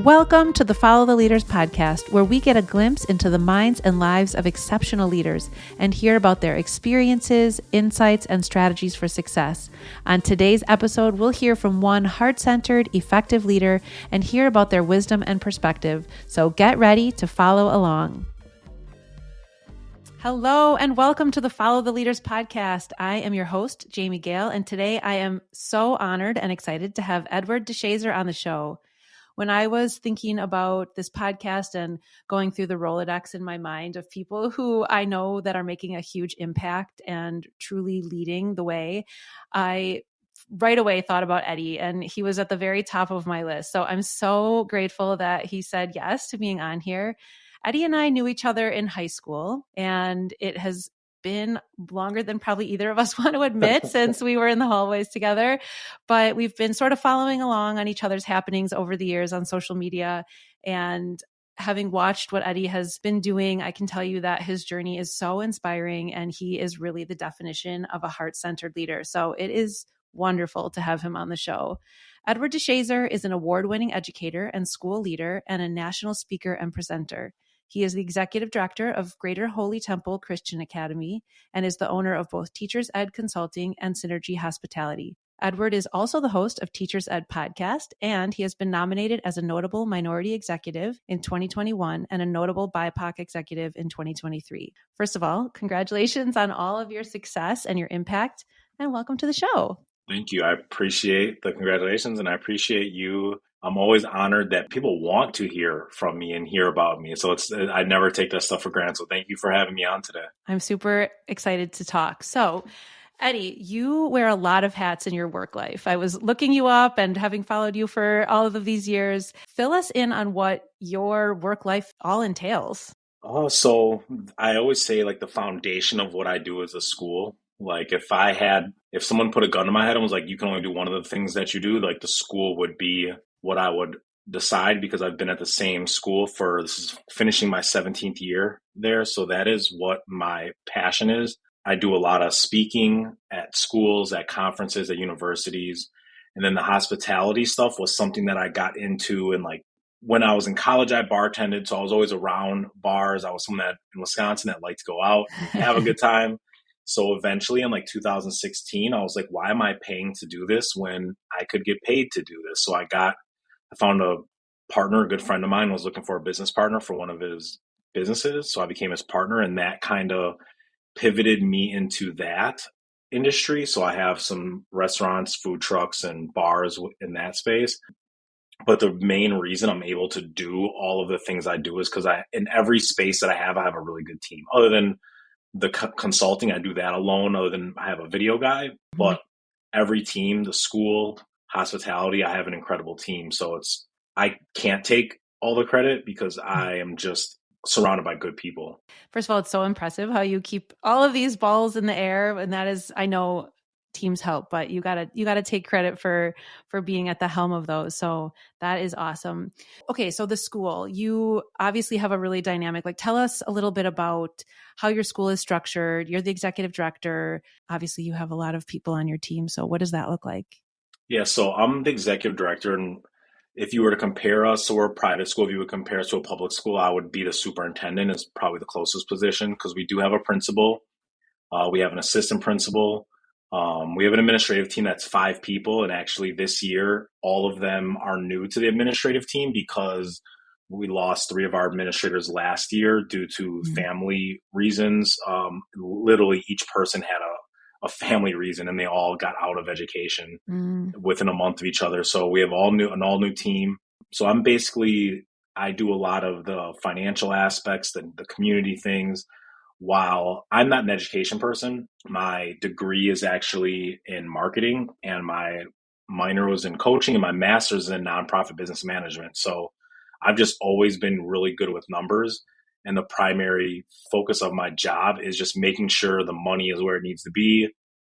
Welcome to the Follow the Leaders podcast, where we get a glimpse into the minds and lives of exceptional leaders and hear about their experiences, insights, and strategies for success. On today's episode, we'll hear from one heart-centered, effective leader and hear about their wisdom and perspective. So get ready to follow along. Hello and welcome to the Follow the Leaders podcast. I am your host, Jamie Gale, and today I am so honored and excited to have Edward DeShazer on the show. When I was thinking about this podcast and going through the Rolodex in my mind of people who I know that are making a huge impact and truly leading the way, I right away thought about Eddie, and he was at the very top of my list. So I'm so grateful that he said yes to being on here. Eddie and I knew each other in high school, and it has been longer than probably either of us want to admit since we were in the hallways together. But we've been sort of following along on each other's happenings over the years on social media. And having watched what Eddie has been doing, I can tell you that his journey is so inspiring, and he is really the definition of a heart-centered leader. So it is wonderful to have him on the show. Edward DeShazer is an award-winning educator and school leader and a national speaker and presenter. He is the executive director of Greater Holy Temple Christian Academy and is the owner of both Teachers Ed Consulting and Synergy Hospitality. Edward is also the host of Teachers Ed Podcast, and he has been nominated as a notable minority executive in 2021 and a notable BIPOC executive in 2023. First of all, congratulations on all of your success and your impact, and welcome to the show. Thank you. I appreciate the congratulations, and I appreciate you. I'm always honored that people want to hear from me and hear about me. So I never take that stuff for granted. So thank you for having me on today. I'm super excited to talk. So Eddie, you wear a lot of hats in your work life. I was looking you up and having followed you for all of these years. Fill us in on what your work life all entails. So I always say like the foundation of what I do is a school. Like if someone put a gun to my head and was like, you can only do one of the things that you do, like the school would be what I would decide, because I've been at the same school this is finishing my 17th year there. So that is what my passion is. I do a lot of speaking at schools, at conferences, at universities. And then the hospitality stuff was something that I got into. And like when I was in college, I bartended. So I was always around bars. I was someone that in Wisconsin that liked to go out and have a good time. So eventually in like 2016, I was like, why am I paying to do this when I could get paid to do this? So I found a partner, a good friend of mine was looking for a business partner for one of his businesses. So I became his partner, and that kind of pivoted me into that industry. So I have some restaurants, food trucks, and bars in that space. But the main reason I'm able to do all of the things I do is because in every space that I have a really good team. Other than the consulting, I do that alone, other than I have a video guy. But every team, the school, hospitality, I have an incredible team. So I can't take all the credit because I am just surrounded by good people. First of all, it's so impressive how you keep all of these balls in the air. And that is, I know teams help, but you gotta take credit for being at the helm of those. So that is awesome. Okay. So the school, you obviously have a really dynamic, tell us a little bit about how your school is structured. You're the executive director. Obviously you have a lot of people on your team. So what does that look like? Yeah. So I'm the executive director, and if you were to compare us, so we're a private school, if you would compare us to a public school, I would be the superintendent is probably the closest position, because we do have a principal. We have an assistant principal. We have an administrative team that's 5 people. And actually this year, all of them are new to the administrative team because we lost 3 of our administrators last year due to family reasons. Literally each person had a family reason, and they all got out of education within a month of each other. So we have an all new team. So I do a lot of the financial aspects, the community things. While I'm not an education person, my degree is actually in marketing, and my minor was in coaching, and my master's in nonprofit business management. So I've just always been really good with numbers. And the primary focus of my job is just making sure the money is where it needs to be,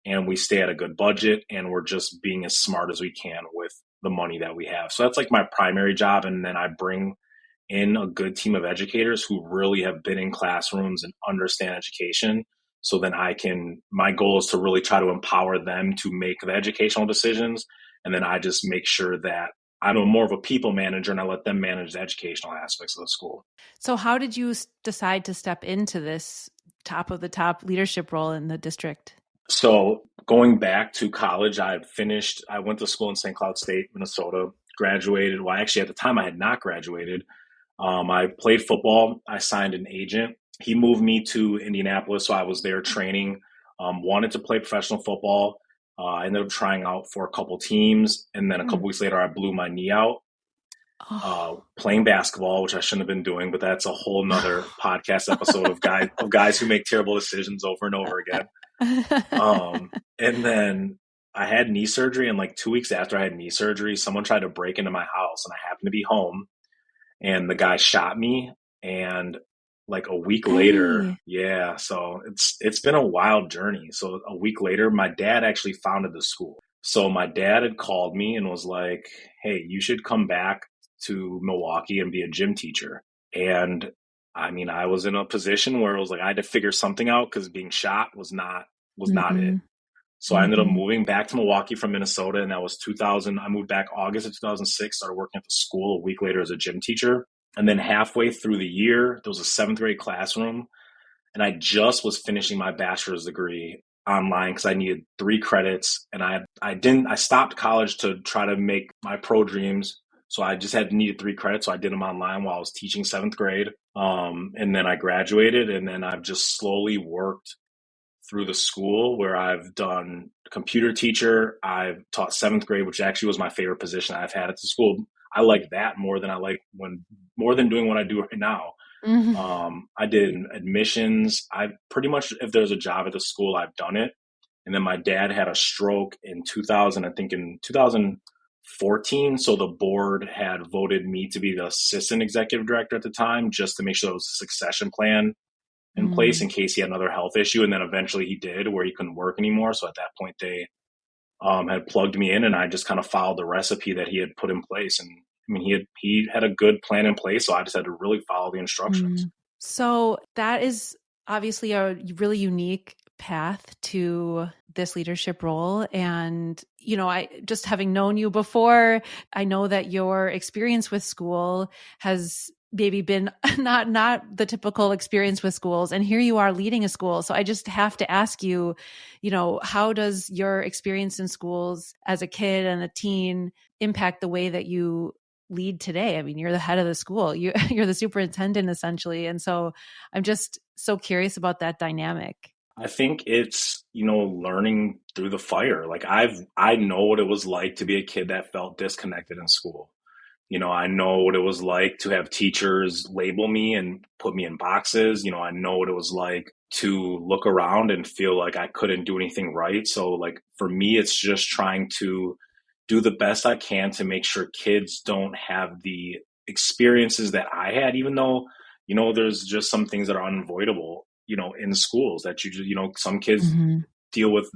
and we stay at a good budget, and we're just being as smart as we can with the money that we have. So that's like my primary job. And then I bring in a good team of educators who really have been in classrooms and understand education. So then my goal is to really try to empower them to make the educational decisions. And then I just make sure that I'm more of a people manager, and I let them manage the educational aspects of the school. So how did you decide to step into this top of the top leadership role in the district? So going back to college, I went to school in St. Cloud State, Minnesota, graduated. Well, actually, at the time, I had not graduated. I played football. I signed an agent. He moved me to Indianapolis, so I was there training. Wanted to play professional football. I ended up trying out for a couple teams, and then a couple weeks later, I blew my knee out playing basketball, which I shouldn't have been doing. But that's a whole nother podcast episode of guys who make terrible decisions over and over again. And then I had knee surgery, and like 2 weeks after I had knee surgery, someone tried to break into my house, and I happened to be home, and the guy shot me. And like a week later, yeah, so it's been a wild journey. So a week later, my dad actually founded the school. So my dad had called me and was like, "Hey, you should come back to Milwaukee and be a gym teacher." And I mean, I was in a position where it was like I had to figure something out because being shot was not it. So I ended up moving back to Milwaukee from Minnesota, and that was 2000. I moved back August of 2006, started working at the school a week later as a gym teacher. And then halfway through the year, there was a 7th grade classroom, and I just was finishing my bachelor's degree online because I needed 3 credits. And I stopped college to try to make my pro dreams. So I just needed 3 credits. So I did them online while I was teaching 7th grade. And then I graduated, and then I've just slowly worked through the school where I've done computer teacher. I've taught 7th grade, which actually was my favorite position I've had at the school. I like that more than doing what I do right now. I did admissions. I pretty much, if there's a job at the school, I've done it. And then my dad had a stroke in 2000, I think in 2014. So the board had voted me to be the assistant executive director at the time, just to make sure there was a succession plan in place in case he had another health issue. And then eventually he did, where he couldn't work anymore. So at that point they had plugged me in, and I just kind of followed the recipe that he had put in place. And I mean, he had a good plan in place. So I just had to really follow the instructions. So that is obviously a really unique path to this leadership role. And, you know, I just having known you before, I know that your experience with school has maybe been not the typical experience with schools. And here you are leading a school. So I just have to ask you, you know, how does your experience in schools as a kid and a teen impact the way that you lead today? I mean, you're the head of the school, you're the superintendent essentially. And so I'm just so curious about that dynamic. I think it's, learning through the fire. Like I know what it was like to be a kid that felt disconnected in school. I know what it was like to have teachers label me and put me in boxes. I know what it was like to look around and feel like I couldn't do anything right. So like for me, it's just trying to do the best I can to make sure kids don't have the experiences that I had, even though, there's just some things that are unavoidable, in schools that some kids deal with.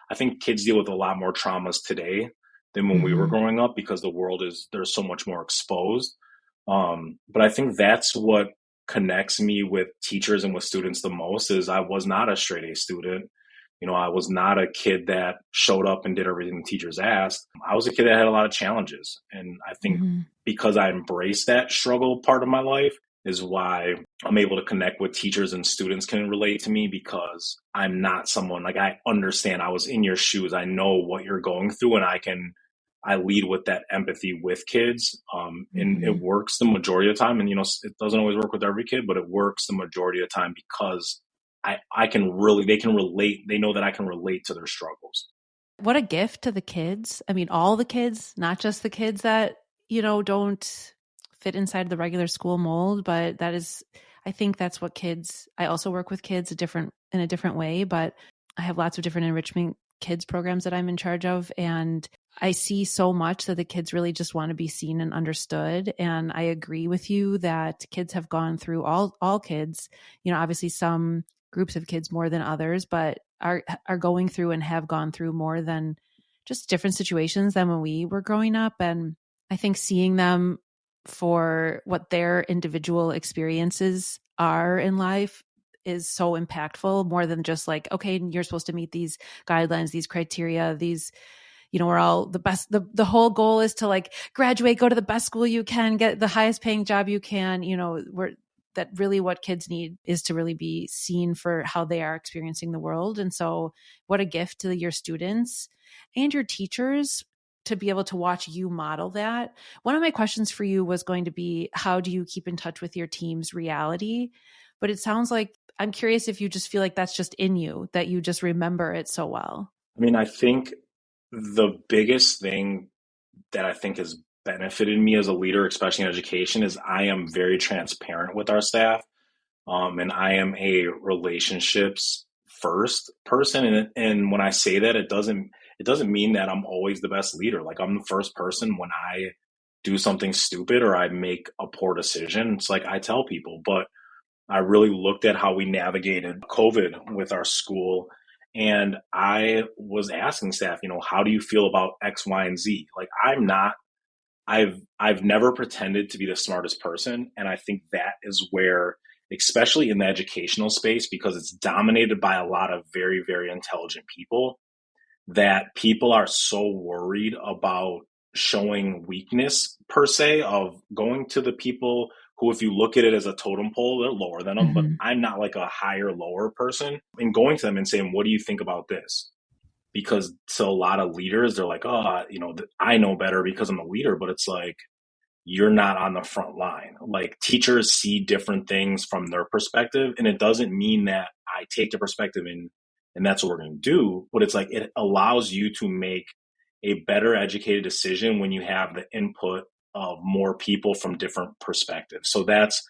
I think kids deal with a lot more traumas today than when we were growing up, because they're so much more exposed. But I think that's what connects me with teachers and with students the most is I was not a straight A student. I was not a kid that showed up and did everything the teachers asked. I was a kid that had a lot of challenges. And I think because I embraced that struggle part of my life is why I'm able to connect with teachers, and students can relate to me, because I'm not someone like, I understand, I was in your shoes. I know what you're going through, and I lead with that empathy with kids. And it works the majority of the time. And, it doesn't always work with every kid, but it works the majority of the time because they can relate. They know that I can relate to their struggles. What a gift to the kids. I mean, all the kids, not just the kids that, don't fit inside the regular school mold, but I think that's what kids, I also work with kids in a different way, but I have lots of different enrichment kids programs that I'm in charge of. And I see so much that the kids really just want to be seen and understood. And I agree with you that kids have gone through all kids, obviously some groups of kids more than others, but are going through and have gone through more than just different situations than when we were growing up. And I think seeing them for what their individual experiences are in life is so impactful, more than just like, okay, you're supposed to meet these guidelines, these criteria, these, we're all the best. The whole goal is to like graduate, go to the best school you can, get the highest paying job you can. That really what kids need is to really be seen for how they are experiencing the world. And so what a gift to your students and your teachers to be able to watch you model that. One of my questions for you was going to be, how do you keep in touch with your team's reality? But it sounds like, I'm curious if you just feel like that's just in you, that you just remember it so well. I mean, I think the biggest thing that I think has benefited me as a leader, especially in education, is I am very transparent with our staff. And I am a relationships first person. And when I say that, it doesn't mean that I'm always the best leader. Like, I'm the first person when I do something stupid or I make a poor decision. It's like I tell people, but I really looked at how we navigated COVID with our school. And I was asking staff, how do you feel about X, Y, and Z? Like, I've never pretended to be the smartest person. And I think that is where, especially in the educational space, because it's dominated by a lot of very, very intelligent people, that people are so worried about showing weakness per se, of going to the people who, if you look at it as a totem pole, they're lower than them, but I'm not like a higher, lower person, and going to them and saying, what do you think about this? Because to a lot of leaders, they're like, oh, I know better because I'm a leader, but it's like, you're not on the front line. Like, teachers see different things from their perspective, and it doesn't mean that I take the perspective and that's what we're going to do. But it's like, it allows you to make a better educated decision when you have the input of more people from different perspectives. So that's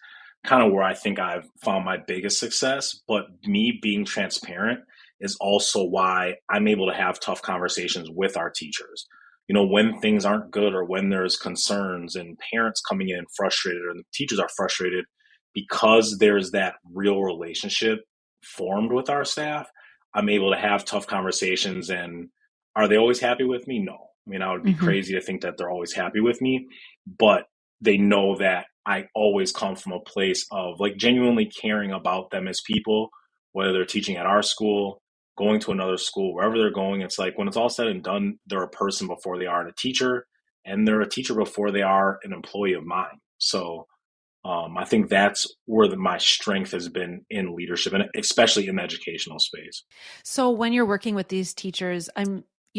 kind of where I think I've found my biggest success. But me being transparent is also why I'm able to have tough conversations with our teachers. When things aren't good or when there's concerns and parents coming in frustrated or the teachers are frustrated, because there's that real relationship formed with our staff, I'm able to have tough conversations. And are they always happy with me? No. I mean, I would be crazy to think that they're always happy with me, but they know that I always come from a place of like genuinely caring about them as people, whether they're teaching at our school, going to another school, wherever they're going. It's like, when it's all said and done, they're a person before they are a teacher, and they're a teacher before they are an employee of mine. So I think that's where my strength has been in leadership, and especially in the educational space. So when you're working with these teachers,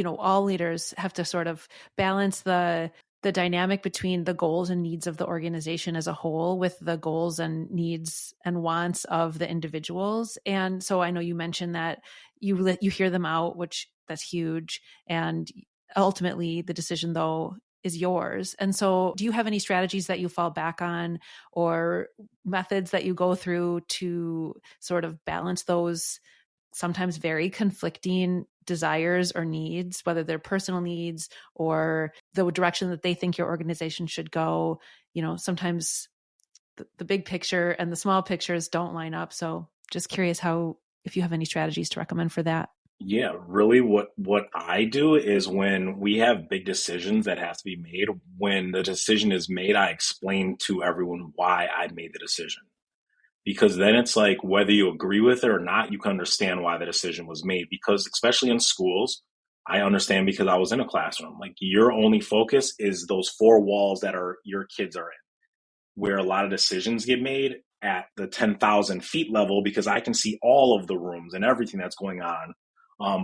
all leaders have to sort of balance the dynamic between the goals and needs of the organization as a whole with the goals and needs and wants of the individuals. And so I know you mentioned that you hear them out, which that's huge. And ultimately the decision though is yours. And so do you have any strategies that you fall back on or methods that you go through to sort of balance those sometimes very conflicting desires or needs, whether they're personal needs or the direction that they think your organization should go? Sometimes the big picture and the small pictures don't line up. So just curious if you have any strategies to recommend for that. Yeah, really what I do is, when we have big decisions that have to be made, when the decision is made, I explain to everyone why I made the decision. Because then it's like, whether you agree with it or not, you can understand why the decision was made. Because especially in schools, I understand because I was in a classroom. Like, your only focus is those four walls that your kids are in, where a lot of decisions get made at the 10,000 feet level, because I can see all of the rooms and everything that's going on.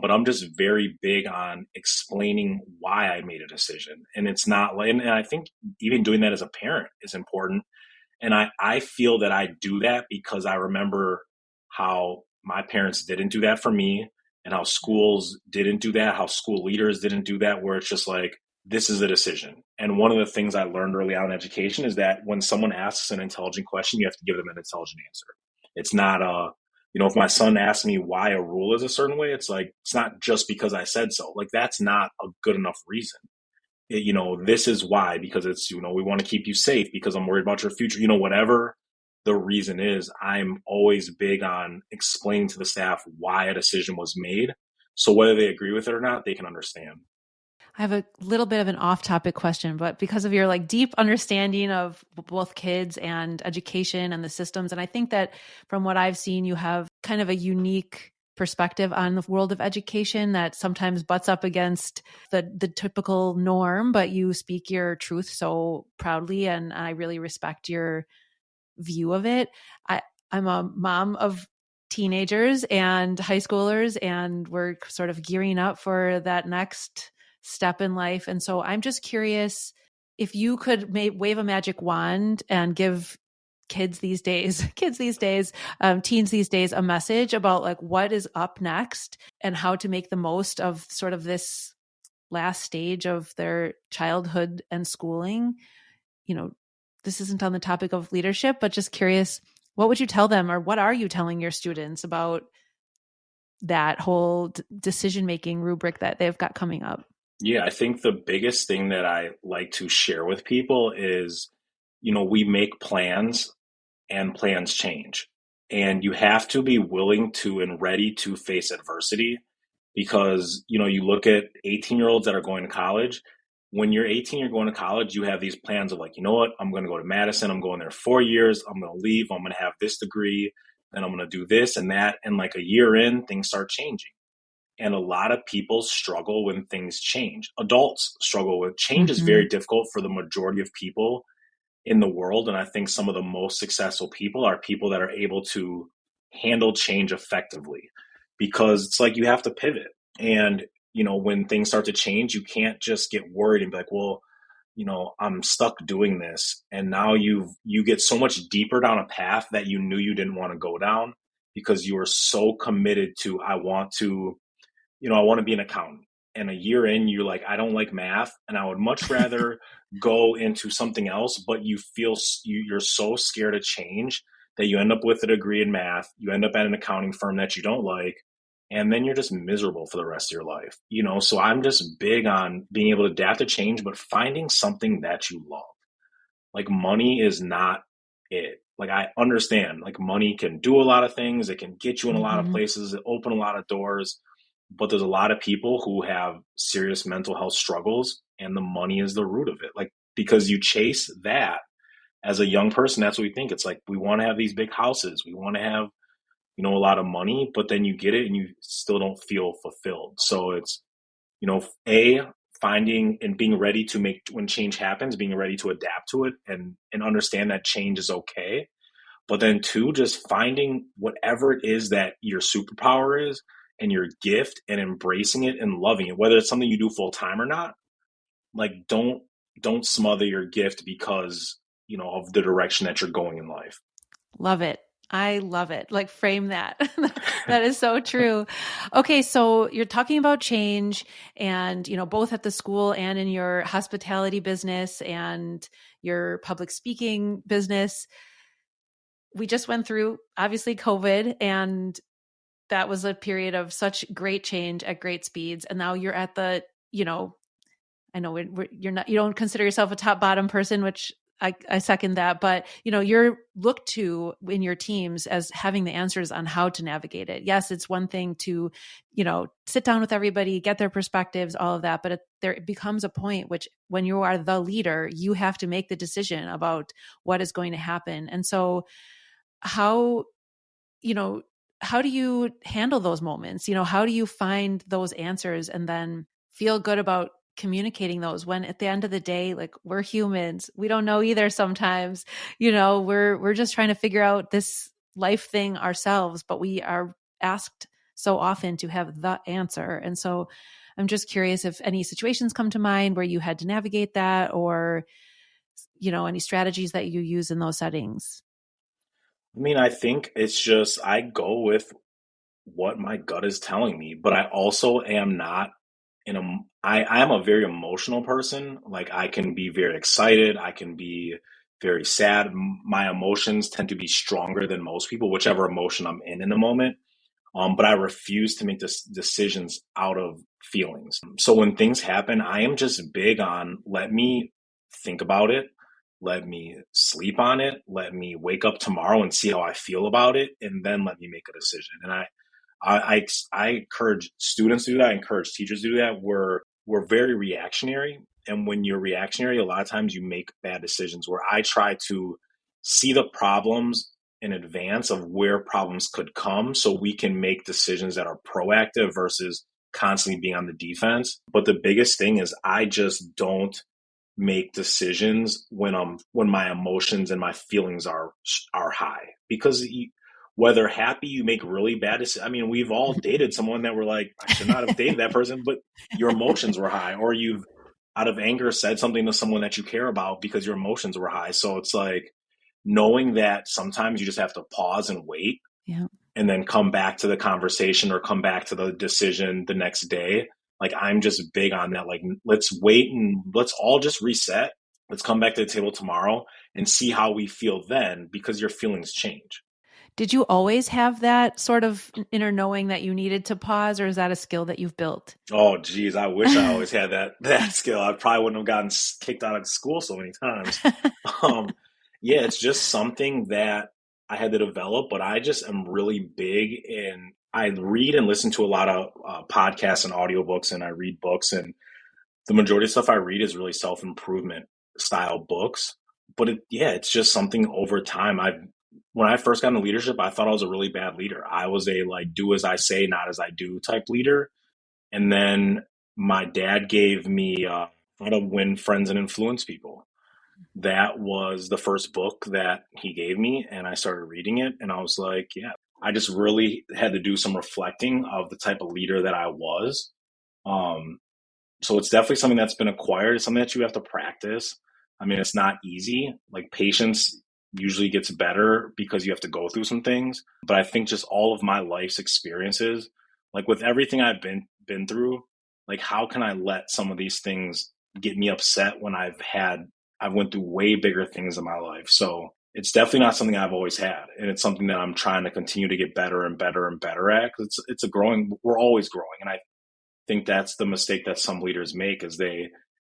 But I'm just very big on explaining why I made a decision. And it's not like, and I think even doing that as a parent is important. And I feel that I do that because I remember how my parents didn't do that for me, and how schools didn't do that, how school leaders didn't do that, where it's just like, this is a decision. And one of the things I learned early on in education is that when someone asks an intelligent question, you have to give them an intelligent answer. It's not if my son asks me why a rule is a certain way, it's like, it's not just because I said so. Like, that's not a good enough reason. This is why, because it's, we want to keep you safe because I'm worried about your future, whatever the reason is, I'm always big on explaining to the staff why a decision was made. So whether they agree with it or not, they can understand. I have a little bit of an off-topic question, but because of your like deep understanding of both kids and education and the systems, and I think that from what I've seen, you have kind of a unique perspective on the world of education that sometimes butts up against the typical norm, but you speak your truth so proudly, and I really respect your view of it. I'm a mom of teenagers and high schoolers, and we're sort of gearing up for that next step in life. And so I'm just curious if you could wave a magic wand and give teens these days, a message about like what is up next and how to make the most of sort of this last stage of their childhood and schooling. This isn't on the topic of leadership, but just curious, what would you tell them, or what are you telling your students about that whole decision-making rubric that they've got coming up? Yeah, I think the biggest thing that I like to share with people is, we make plans and plans change. And you have to be willing to and ready to face adversity because, you look at 18-year-olds that are going to college. When you're 18, you're going to college, you have these plans of like, you know what, I'm going to go to Madison. I'm going there 4 years. I'm going to leave. I'm going to have this degree. Then I'm going to do this and that. And like a year in, things start changing. And a lot of people struggle when things change. Adults struggle with change is very difficult for the majority of people in the world. And I think some of the most successful people are people that are able to handle change effectively, because it's like you have to pivot. And, when things start to change, you can't just get worried and be like, well, I'm stuck doing this. And now you get so much deeper down a path that you knew you didn't want to go down because you were so committed to, I want to be an accountant. And a year in, you're like, I don't like math and I would much rather go into something else. But you're so scared of change that you end up with a degree in math. You end up at an accounting firm that you don't like. And then you're just miserable for the rest of your life. So I'm just big on being able to adapt to change, but finding something that you love. Like money is not it. Like I understand, like money can do a lot of things. It can get you in a lot of places, it open a lot of doors. But there's a lot of people who have serious mental health struggles, and the money is the root of it. Like, because you chase that as a young person, that's what we think. It's like, we want to have these big houses. We want to have, a lot of money, but then you get it and you still don't feel fulfilled. So it's, finding and being ready to make, when change happens, being ready to adapt to it and understand that change is okay. But then two, just finding whatever it is that your superpower is and your gift and embracing it and loving it, whether it's something you do full time or not. Like don't smother your gift because, of the direction that you're going in life. Love it. I love it. Like frame that. That is so true. Okay. So you're talking about change and, both at the school and in your hospitality business and your public speaking business. We just went through obviously COVID, and that was a period of such great change at great speeds. And now you're at the, I know you don't consider yourself a top bottom person, which I second that, but you're looked to in your teams as having the answers on how to navigate it. Yes, it's one thing to, sit down with everybody, get their perspectives, all of that, but there becomes a point which when you are the leader, you have to make the decision about what is going to happen. And so how do you handle those moments? How do you find those answers and then feel good about communicating those when at the end of the day, like, we're humans, we don't know either sometimes, we're just trying to figure out this life thing ourselves, but we are asked so often to have the answer. And so I'm just curious if any situations come to mind where you had to navigate that, or, any strategies that you use in those settings. I mean, I think it's just, I go with what my gut is telling me, but I also am not I am a very emotional person. Like I can be very excited. I can be very sad. My emotions tend to be stronger than most people, whichever emotion I'm in the moment. But I refuse to make decisions out of feelings. So when things happen, I am just big on, let me think about it. Let me sleep on it. Let me wake up tomorrow and see how I feel about it. And then let me make a decision. And I encourage students to do that. I encourage teachers to do that. We're very reactionary. And when you're reactionary, a lot of times you make bad decisions, where I try to see the problems in advance of where problems could come so we can make decisions that are proactive versus constantly being on the defense. But the biggest thing is I just don't make decisions when my emotions and my feelings are high, because whether happy, you make really bad decisions. I mean, we've all dated someone that we're like, I should not have dated that person, but your emotions were high, or you've out of anger said something to someone that you care about because your emotions were high. So it's like knowing that sometimes you just have to pause and wait, Yeah. and then come back to the conversation or come back to the decision the next day. Like, I'm just big on that. Like, let's wait and let's all just reset. Let's come back to the table tomorrow and see how we feel then, because your feelings change. Did you always have that sort of inner knowing that you needed to pause, or is that a skill that you've built? Oh, geez, I wish I always had that skill. I probably wouldn't have gotten kicked out of school so many times. Yeah, it's just something that I had to develop, but I just am really big in, I read and listen to a lot of podcasts and audiobooks, and I read books, and the majority of stuff I read is really self-improvement style books. But it's just something over time. When I first got into leadership, I thought I was a really bad leader. I was a like do as I say, not as I do type leader. And then my dad gave me How to Win Friends and Influence People. That was the first book that he gave me, and I started reading it, and I was like, yeah, I just really had to do some reflecting of the type of leader that I was. So it's definitely something that's been acquired. It's something that you have to practice. I mean, it's not easy. Like, patience usually gets better because you have to go through some things. But I think just all of my life's experiences, like with everything I've been through, like how can I let some of these things get me upset when I went through way bigger things in my life. So it's definitely not something I've always had. And it's something that I'm trying to continue to get better and better and better at. We're always growing. And I think that's the mistake that some leaders make, is they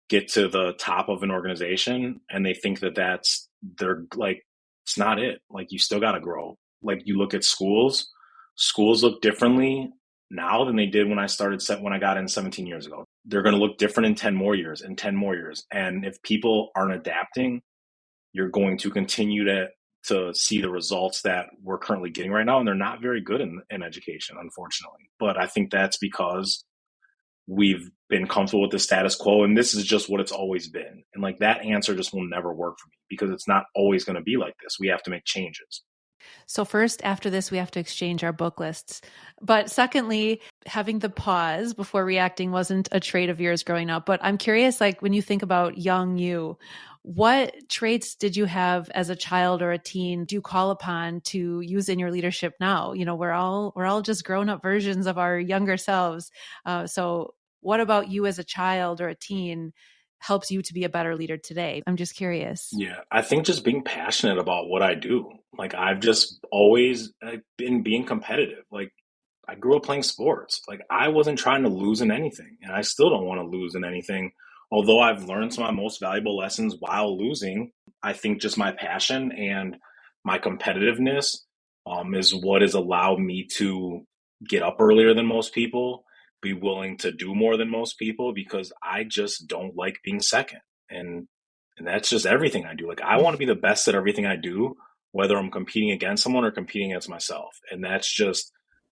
get to the top of an organization and they think they're like, it's not it. Like, you still got to grow. Like, you look at schools look differently now than they did when I got in 17 years ago. They're going to look different in 10 more years and 10 more years. And if people aren't adapting, you're going to continue to see the results that we're currently getting right now. And they're not very good in education, unfortunately. But I think that's because we've been comfortable with the status quo, and this is just what it's always been. And like, that answer just will never work for me, because it's not always going to be like this. We have to make changes. So first, after this, we have to exchange our book lists. But secondly, having the pause before reacting wasn't a trait of yours growing up. But I'm curious, like, when you think about young you, what traits did you have as a child or a teen do you call upon to use in your leadership now? You know, we're all just grown up versions of our younger selves. So what about you as a child or a teen helps you to be a better leader today? I'm just curious. Yeah, I think just being passionate about what I do. Like, I've just always been being competitive. Like, I grew up playing sports. Like, I wasn't trying to lose in anything, and I still don't want to lose in anything. Although I've learned some of my most valuable lessons while losing, I think just my passion and my competitiveness is what has allowed me to get up earlier than most people, be willing to do more than most people, because I just don't like being second. And that's just everything I do. Like, I want to be the best at everything I do, whether I'm competing against someone or competing against myself. And that's just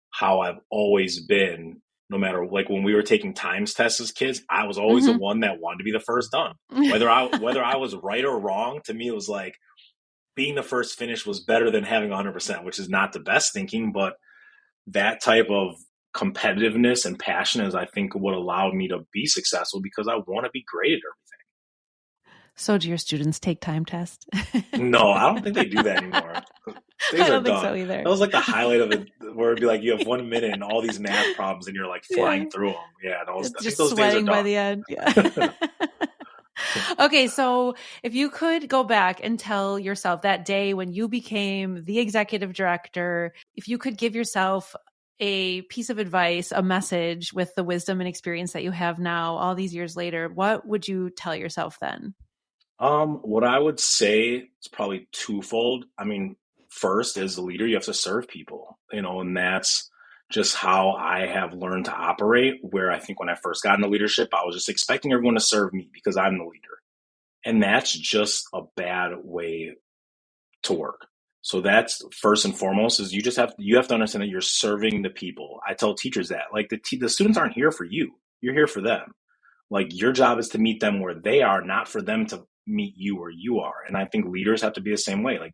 how I've always been. No matter, like, when we were taking times tests as kids, I was always the one that wanted to be the first done. Whether I was right or wrong, to me, it was like being the first finish was better than having 100%, which is not the best thinking, but that type of competitiveness and passion is, I think, what allowed me to be successful, because I want to be great at everything. So do your students take time tests? No, I don't think they do that anymore. Things I are don't think done. so either. That was like the highlight of it, where it'd be like you have 1 minute and all these math problems, and you're like flying through them. Yeah, I think Just those days are sweating by done. the end. Yeah. Okay, so if you could go back and tell yourself that day when you became the executive director, if you could give yourself a piece of advice, a message with the wisdom and experience that you have now, all these years later, what would you tell yourself then? What I would say is probably twofold. I mean, first, as a leader, you have to serve people, and that's just how I have learned to operate. Where I think when I first got into leadership, I was just expecting everyone to serve me because I'm the leader. And that's just a bad way to work. So that's first and foremost is you have to understand that you're serving the people. I tell teachers that like the students aren't here for you. You're here for them. Like your job is to meet them where they are, not for them to meet you where you are. And I think leaders have to be the same way. Like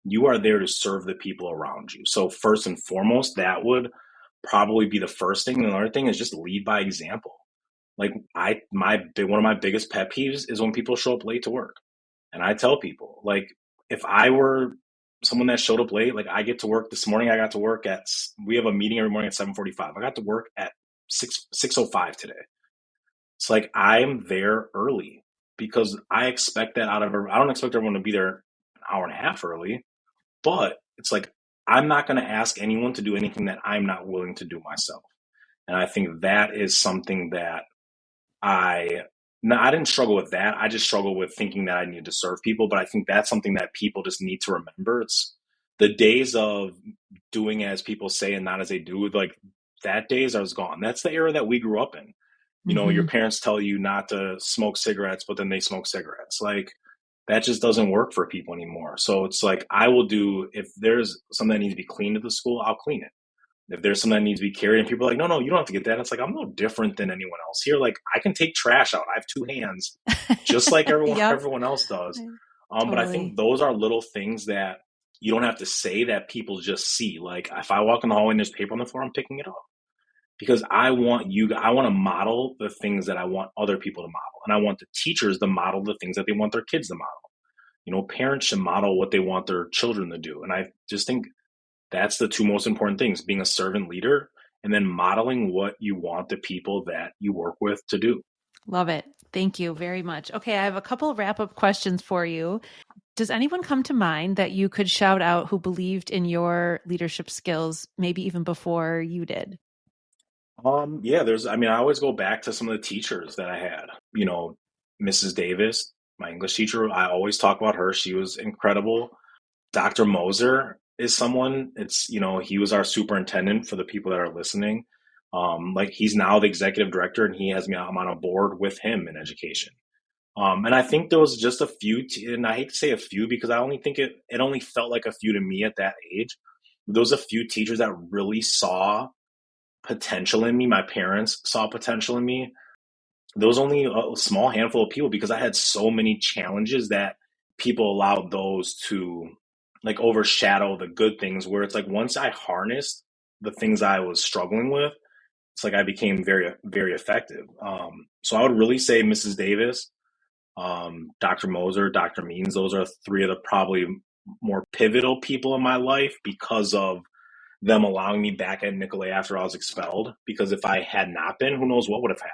you are there to serve the people around you. So first and foremost, that would probably be the first thing. And another thing is just lead by example. Like one of my biggest pet peeves is when people show up late to work. And I tell people, like, if I were someone that showed up late, like I get to work this morning, we have a meeting every morning at 7:45. I got to work at 6:05 today. It's like I'm there early because I expect that out of her. I don't expect everyone to be there an hour and a half early, but it's like I'm not going to ask anyone to do anything that I'm not willing to do myself. And I think that is something that I no, I didn't struggle with that. I just struggled with thinking that I needed to serve people. But I think that's something that people just need to remember. It's the days of doing as people say and not as they do. Like that days I was gone. That's the era that we grew up in. You know, your Mm-hmm. parents tell you not to smoke cigarettes, but then they smoke cigarettes. Like that just doesn't work for people anymore. So it's like I will do if there's something that needs to be cleaned at the school, I'll clean it. If there's something that needs to be carried and people are like, no, you don't have to get that. It's like, I'm no different than anyone else here. Like I can take trash out. I have two hands just like Yep, everyone else does. But I think totally. those are little things that you don't have to say that people just see. Like if I walk in the hallway and there's paper on the floor, I'm picking it up because I want to model the things that I want other people to model. And I want the teachers to model the things that they want their kids to model. You know, parents should model what they want their children to do. And I just think that's the two most important things, being a servant leader and then modeling what you want the people that you work with to do. Love it. Thank you very much. Okay, I have a couple wrap up questions for you. Does anyone come to mind that you could shout out who believed in your leadership skills, maybe even before you did? Yeah, I always go back to some of the teachers that I had. You know, Mrs. Davis, my English teacher, I always talk about her. She was incredible. Dr. Moser is someone, he was our superintendent for the people that are listening. Like he's now the executive director and I'm on a board with him in education. And I think there was just a few, and I hate to say a few because I only think it only felt like a few to me at that age. There was a few teachers that really saw potential in me. My parents saw potential in me. There was only a small handful of people because I had so many challenges that people allowed those to like overshadow the good things. Where it's like once I harnessed the things I was struggling with, it's like I became very, very effective. So I would really say Mrs. Davis, Dr. Moser, Dr. Means, those are three of the probably more pivotal people in my life because of them allowing me back at Nicolet after I was expelled. Because if I had not been, who knows what would have happened.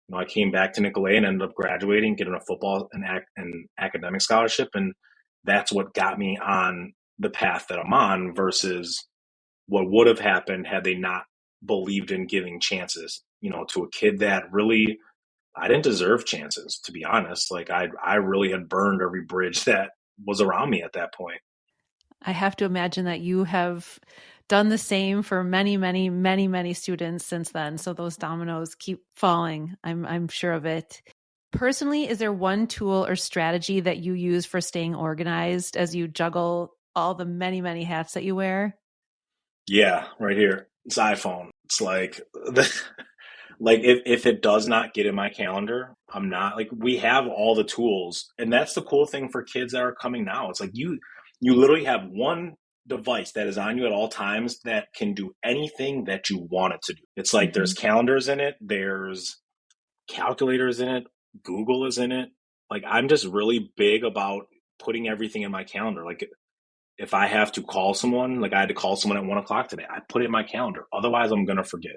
You know, I came back to Nicolet and ended up graduating, getting a football and academic scholarship, and that's what got me on the path that I'm on versus what would have happened had they not believed in giving chances, you know, to a kid that really I didn't deserve chances, to be honest. Like I really had burned every bridge that was around me at that point. I have to imagine that you have done the same for many, many, many, many students since then. So those dominoes keep falling. I'm sure of it. Personally, is there one tool or strategy that you use for staying organized as you juggle all the many, many hats that you wear? Yeah, right here. It's iPhone. It's like like if it does not get in my calendar, I'm not like we have all the tools. And that's the cool thing for kids that are coming now. It's like you literally have one device that is on you at all times that can do anything that you want it to do. It's like there's Mm-hmm. calendars in it, there's calculators in it, Google is in it. Like I'm just really big about putting everything in my calendar. Like if I have to call someone, like I had to call someone at 1 o'clock today, I put it in my calendar. Otherwise, I'm gonna forget.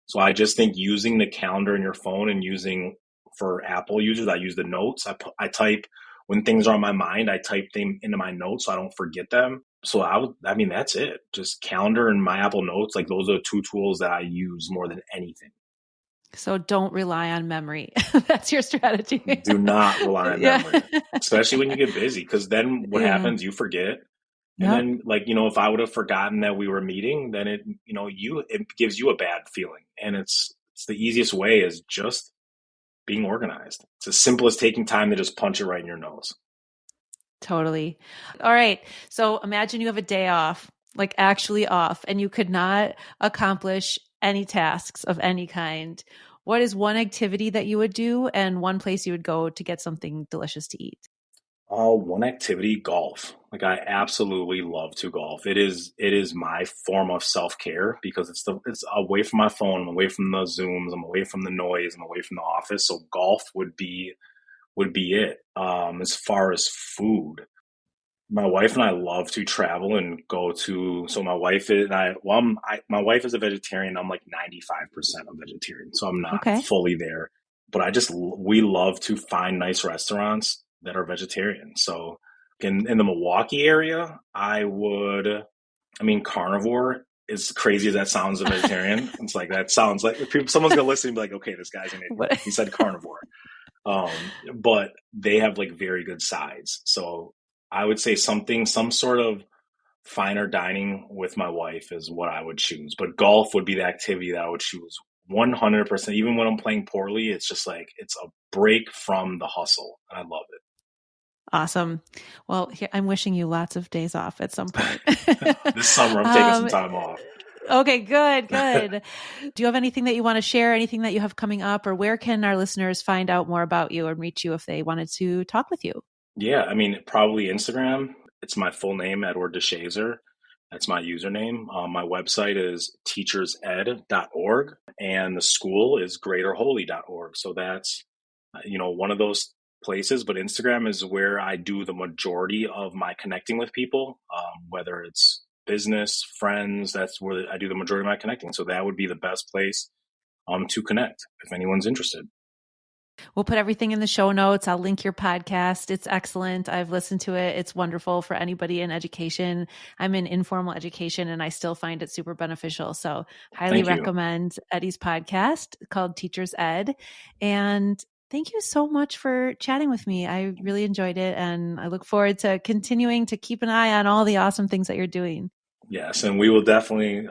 So I just think using the calendar in your phone and using for Apple users, I use the notes. I type when things are on my mind. I type them into my notes so I don't forget them. So that's it. Just calendar and my Apple Notes. Like those are the two tools that I use more than anything. So don't rely on memory. That's your strategy. Do not rely on Yeah. memory, especially when you get busy, because then what Yeah. happens? You forget. And Yep. then, like, if I would have forgotten that we were meeting, then it gives you a bad feeling. And it's the easiest way is just being organized. It's as simple as taking time to just punch it right in your nose. Totally. All right. So imagine you have a day off, like actually off, and you could not accomplish any tasks of any kind. What is one activity that you would do and one place you would go to get something delicious to eat? One activity, golf. Like I absolutely love to golf. It is my form of self-care because it's away from my phone, I'm away from the Zooms, I'm away from the noise, I'm away from the office. So golf would be it. As far as food, my wife and I love to travel and go to. So my wife is and I. Well, my wife is a vegetarian. I'm like 95% a vegetarian, so I'm not Okay. fully there. But we love to find nice restaurants that are vegetarian. So in the Milwaukee area, I would. I mean, carnivore. As crazy as that sounds, a vegetarian. It's like that sounds like someone's gonna listen and be like, "Okay, this guy's an idiot. What? He said carnivore." But they have like very good sides. So I would say some sort of finer dining with my wife is what I would choose. But golf would be the activity that I would choose 100%. Even when I'm playing poorly, it's just like it's a break from the hustle. I love Awesome. Well, I'm wishing you lots of days off at some point. it. This summer, I'm taking some time off. Okay, good, good. Do you have anything that you want to share, anything that you have coming up, or where can our listeners find out more about you and reach you if they wanted to talk with you? Yeah, I mean, probably Instagram. It's my full name, Edward DeShazer. That's my username. My website is teachersed.org, and the school is greaterholy.org. So that's, one of those places. But Instagram is where I do the majority of my connecting with people, whether it's business, friends. That's where I do the majority of my connecting. So that would be the best place to connect if anyone's interested. We'll put everything in the show notes. I'll link your podcast. It's excellent. I've listened to it. It's wonderful for anybody in education. I'm in informal education and I still find it super beneficial. So highly Thank you. recommend Eddie's podcast called Teachers Ed. And thank you so much for chatting with me. I really enjoyed it. And I look forward to continuing to keep an eye on all the awesome things that you're doing. Yes, and we will definitely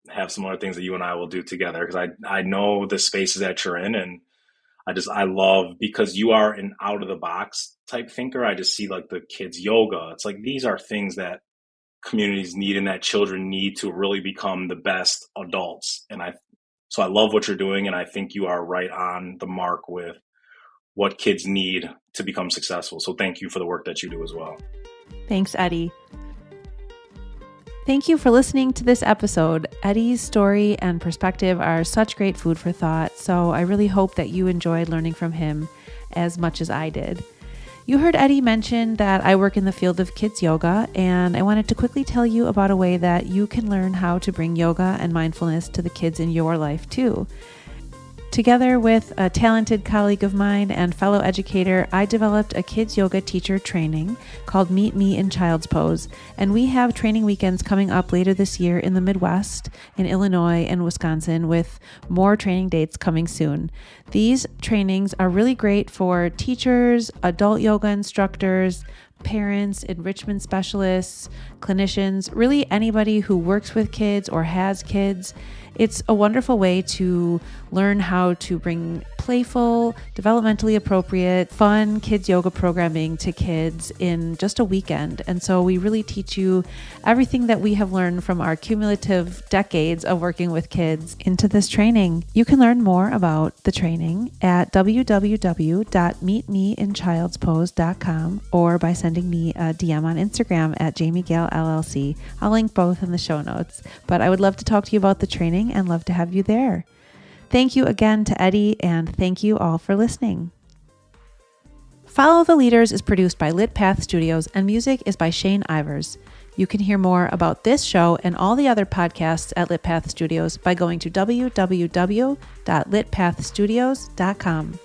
have some other things that you and I will do together because I know the spaces that you're in, and I love because you are an out of the box type thinker. I just see like the kids yoga. It's like these are things that communities need and that children need to really become the best adults. So I love what you're doing, and I think you are right on the mark with what kids need to become successful. So thank you for the work that you do as well. Thanks, Eddie. Thank you for listening to this episode. Eddie's story and perspective are such great food for thought, so I really hope that you enjoyed learning from him as much as I did. You heard Eddie mention that I work in the field of kids yoga, and I wanted to quickly tell you about a way that you can learn how to bring yoga and mindfulness to the kids in your life too. Together with a talented colleague of mine and fellow educator, I developed a kids yoga teacher training called Meet Me in Child's Pose, and we have training weekends coming up later this year in the Midwest, in Illinois and Wisconsin, with more training dates coming soon. These trainings are really great for teachers, adult yoga instructors, parents, enrichment specialists, clinicians, really anybody who works with kids or has kids. It's a wonderful way to learn how to bring playful, developmentally appropriate, fun kids yoga programming to kids in just a weekend. And so we really teach you everything that we have learned from our cumulative decades of working with kids into this training. You can learn more about the training at www.meetmeinchildspose.com or by sending me a DM on Instagram at Jamie Gale LLC. I'll link both in the show notes. But I would love to talk to you about the training and love to have you there. Thank you again to Eddie, and thank you all for listening. Follow the Leaders is produced by Lit Path Studios, and music is by Shane Ivers. You can hear more about this show and all the other podcasts at Lit Path Studios by going to www.litpathstudios.com.